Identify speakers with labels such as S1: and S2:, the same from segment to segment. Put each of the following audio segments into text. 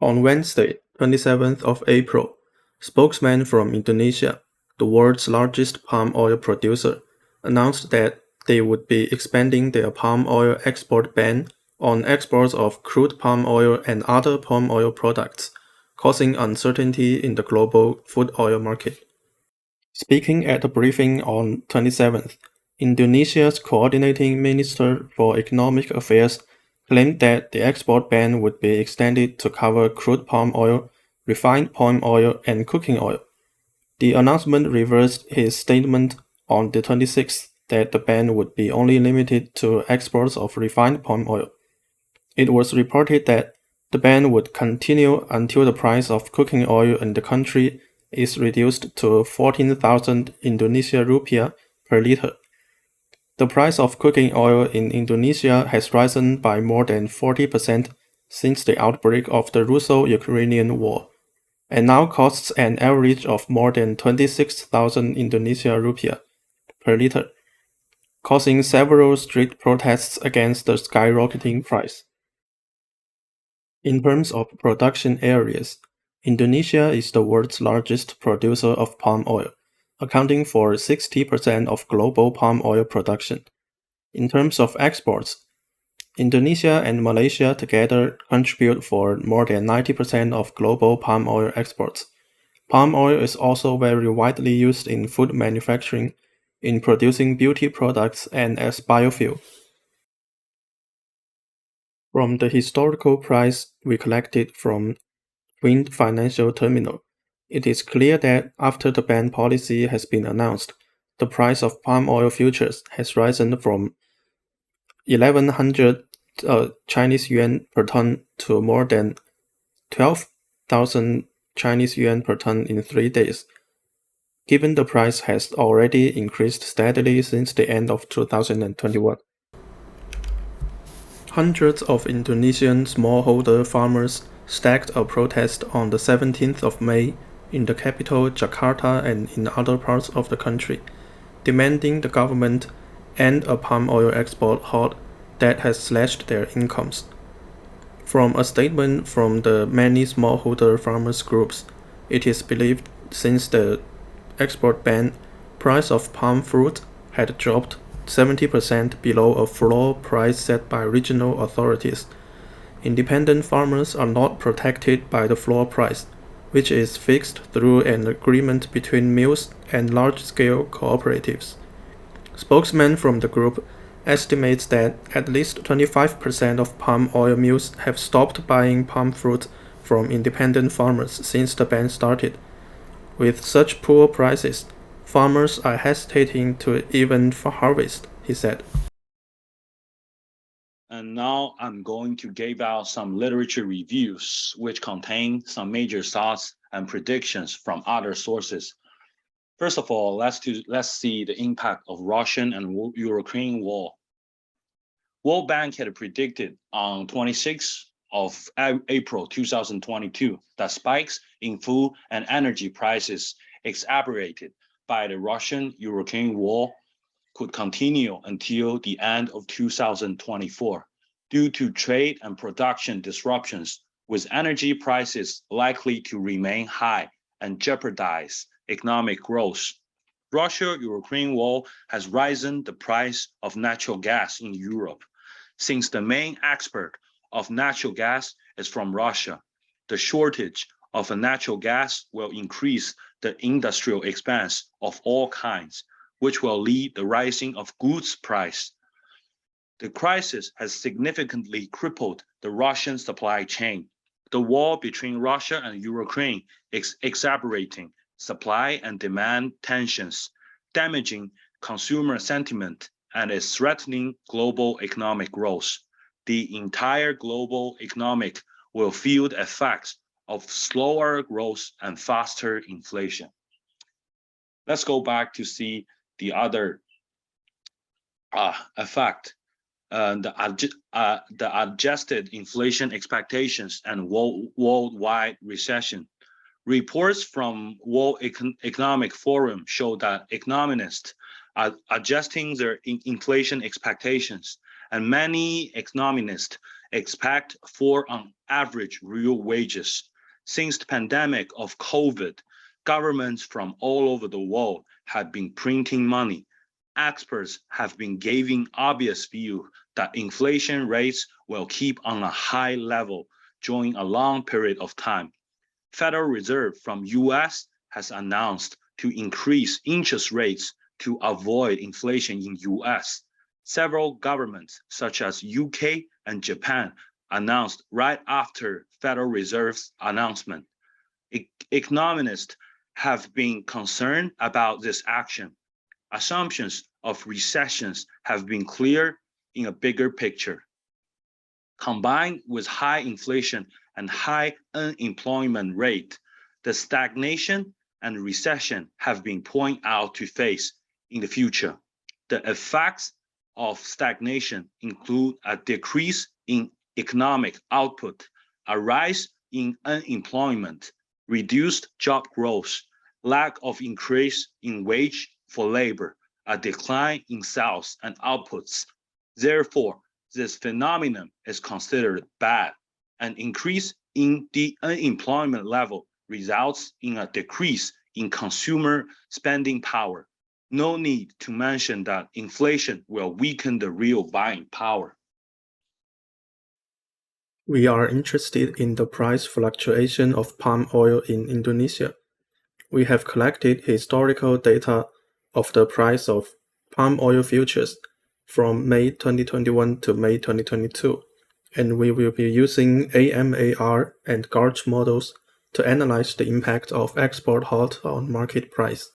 S1: On Wednesday, 27th of April, spokesman from Indonesia, the world's largest palm oil producer, announced that they would be expanding their palm oil export ban on exports of crude palm oil and other palm oil products, causing uncertainty in the global food oil market. Speaking at a briefing on 27th, Indonesia's coordinating minister for economic affairs claimed that the export ban would be extended to cover crude palm oil, refined palm oil, and cooking oil. The announcement reversed his statement on the 26th that the ban would be only limited to exports of refined palm oil. It was reported that the ban would continue until the price of cooking oil in the country is reduced to 14,000 Indonesia rupiah per liter. The price of cooking oil in Indonesia has risen by more than 40% since the outbreak of the Russo-Ukrainian War, and now costs an average of more than 26,000 Indonesia rupiah per liter, causing several street protests against the skyrocketing price. In terms of production areas, Indonesia is the world's largest producer of palm oil, accounting for 60% of global palm oil production. In terms of exports, Indonesia and Malaysia together contribute for more than 90% of global palm oil exports. Palm oil is also very widely used in food manufacturing, in producing beauty products, and as biofuel. From the historical price we collected from Wind Financial Terminal, it is clear that after the ban policy has been announced, the price of palm oil futures has risen from 1,100 Chinese yuan per ton to more than 12,000 Chinese yuan per ton in 3 days. Given the price has already increased steadily since the end of 2021. Hundreds of Indonesian smallholder farmers staged a protest on the 17th of May in the capital Jakarta and in other parts of the country, demanding the government end a palm oil export halt that has slashed their incomes. From a statement from the many smallholder farmers groups, it is believed since the export ban, price of palm fruit had dropped 70% below a floor price set by regional authorities. Independent farmers are not protected by the floor price, which is fixed through an agreement between mills and large-scale cooperatives. Spokesman from the group estimates that at least 25% of palm oil mills have stopped buying palm fruit from independent farmers since the ban started. With such poor prices, farmers are hesitating to even harvest, he said.
S2: And now I'm going to give out some literature reviews, which contain some major thoughts and predictions from other sources. First of all, let's see the impact of Russian and Ukraine war. World Bank had predicted on 26th of April 2022 that spikes in food and energy prices exacerbated by the Russian-Ukraine war could continue until the end of 2024 due to trade and production disruptions, with energy prices likely to remain high and jeopardize economic growth. Russia-Ukraine war has risen the price of natural gas in Europe. Since the main export of natural gas is from Russia, the shortage of natural gas will increase the industrial expense of all kinds, which will lead the rising of goods price. The crisis has significantly crippled the Russian supply chain. The war between Russia and Ukraine is exacerbating supply and demand tensions, damaging consumer sentiment, and is threatening global economic growth. The entire global economic will feel the effects of slower growth and faster inflation. Let's go back to see the other effect, the adjusted inflation expectations and worldwide recession. Reports from World Economic Forum show that economists are adjusting their inflation expectations, and many economists expect for on average real wages. Since the pandemic of COVID, governments from all over the world have been printing money. Experts have been giving obvious view that inflation rates will keep on a high level during a long period of time. Federal Reserve from US has announced to increase interest rates to avoid inflation in US. Several governments such as UK and Japan announced right after Federal Reserve's announcement. Economists have been concerned about this action. Assumptions of recessions have been clear in a bigger picture. Combined with high inflation and high unemployment rate, the stagnation and recession have been pointed out to face in the future. The effects of stagnation include a decrease in economic output, a rise in unemployment, reduced job growth, lack of increase in wage for labor, a decline in sales and outputs. Therefore, this phenomenon is considered bad. An increase in the unemployment level results in a decrease in consumer spending power. No need to mention that inflation will weaken the real buying power.
S1: We are interested in the price fluctuation of palm oil in Indonesia. We have collected historical data of the price of palm oil futures from May 2021 to May 2022, and we will be using AMAR and GARCH models to analyze the impact of export halt on market price.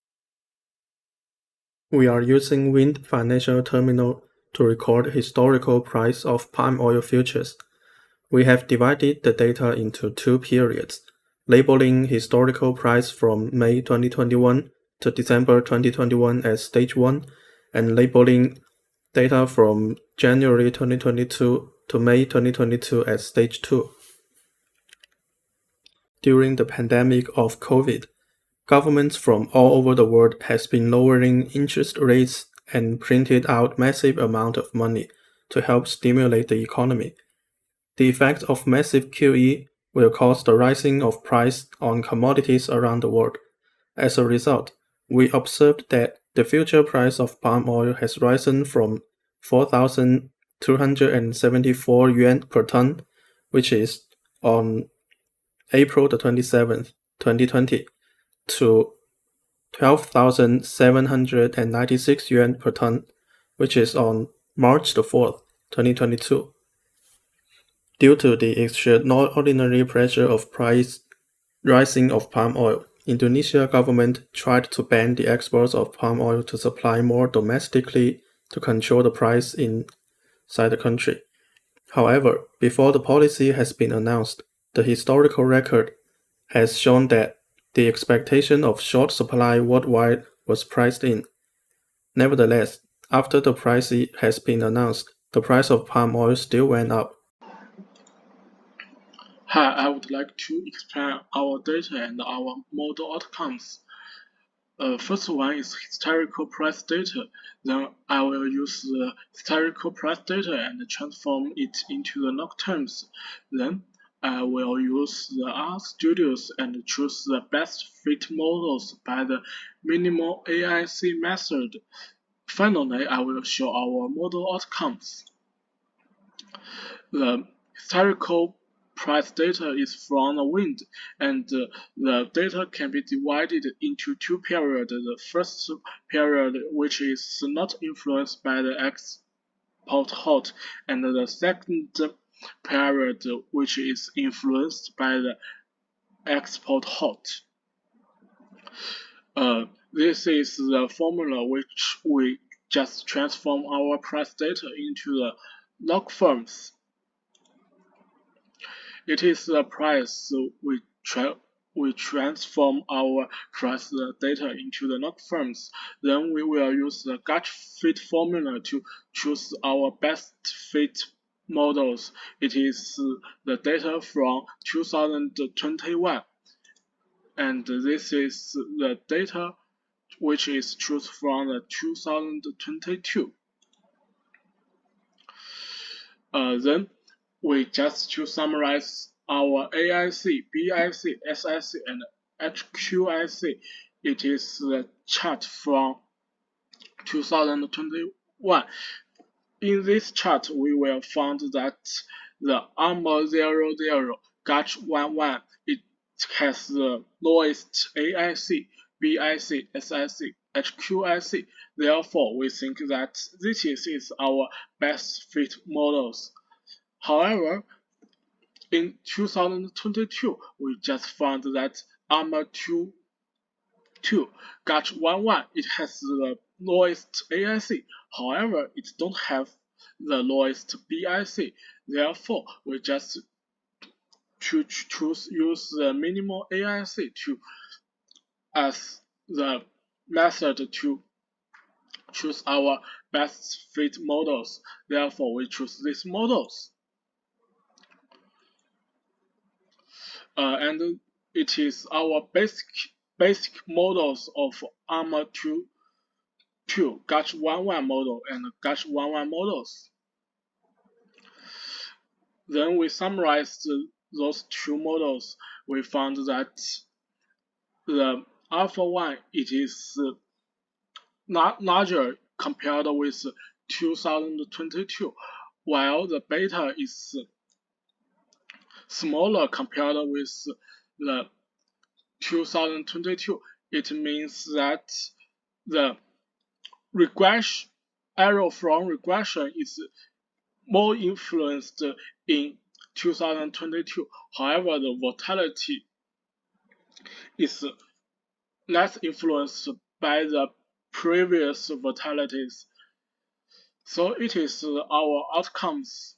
S1: We are using Wind Financial Terminal to record historical price of palm oil futures. We have divided the data into two periods, labeling historical price from May 2021 to December 2021 as Stage 1, and labeling data from January 2022 to May 2022 as Stage 2. During the pandemic of COVID, governments from all over the world has been lowering interest rates and printed out massive amount of money to help stimulate the economy. The effect of massive QE will cause the rising of price on commodities around the world. As a result, we observed that the future price of palm oil has risen from 4,274 yuan per ton, which is on April the 27th, 2020, to 12,796 yuan per ton, which is on March the 4th, 2022. Due to the extraordinary pressure of price rising of palm oil, Indonesia government tried to ban the exports of palm oil to supply more domestically to control the price inside the country. However, before the policy has been announced, the historical record has shown that the expectation of short supply worldwide was priced in. Nevertheless, after the price has been announced, the price of palm oil still went up.
S3: Hi, I would like to explain our data and our model outcomes. First one is historical price data. Then I will use the historical price data and transform it into the log terms. Then I will use the R Studios and choose the best fit models by the minimal AIC method. Finally, I will show our model outcomes. The historical price data is from the wind, and the data can be divided into two periods. The first period, which is not influenced by the export halt, and the second period, which is influenced by the export halt. This is the formula which we just transform our price data into the log forms. It is the price we transform our price data into the log forms. Then we will use the GARCH fit formula to choose our best fit models. It is the data from 2021, and this is the data which is chosen from the 2022. Then we just to summarize our AIC, BIC, SIC, and HQIC. It is the chart from 2021. In this chart, we will find that the ARMOR 00 GACH 11 it has the lowest AIC, BIC, SIC, HQIC. Therefore, we think that this is our best fit models. However, in 2022, we just found that ARMOR 2 GACH 11 it has the lowest AIC. However, it don't have the lowest BIC. Therefore, we just use the minimal AIC as the method to choose our best fit models. Therefore, we choose these models. And it is our basic models of ARMOR 2 GACH 11 model and GACH 11 models. Then we summarized those two models. We found that the alpha 1 it is not larger compared with 2022, while the beta is smaller compared with the 2022. It means that the error from regression is more influenced in 2022. However, the volatility is less influenced by the previous volatilities. So it is our outcomes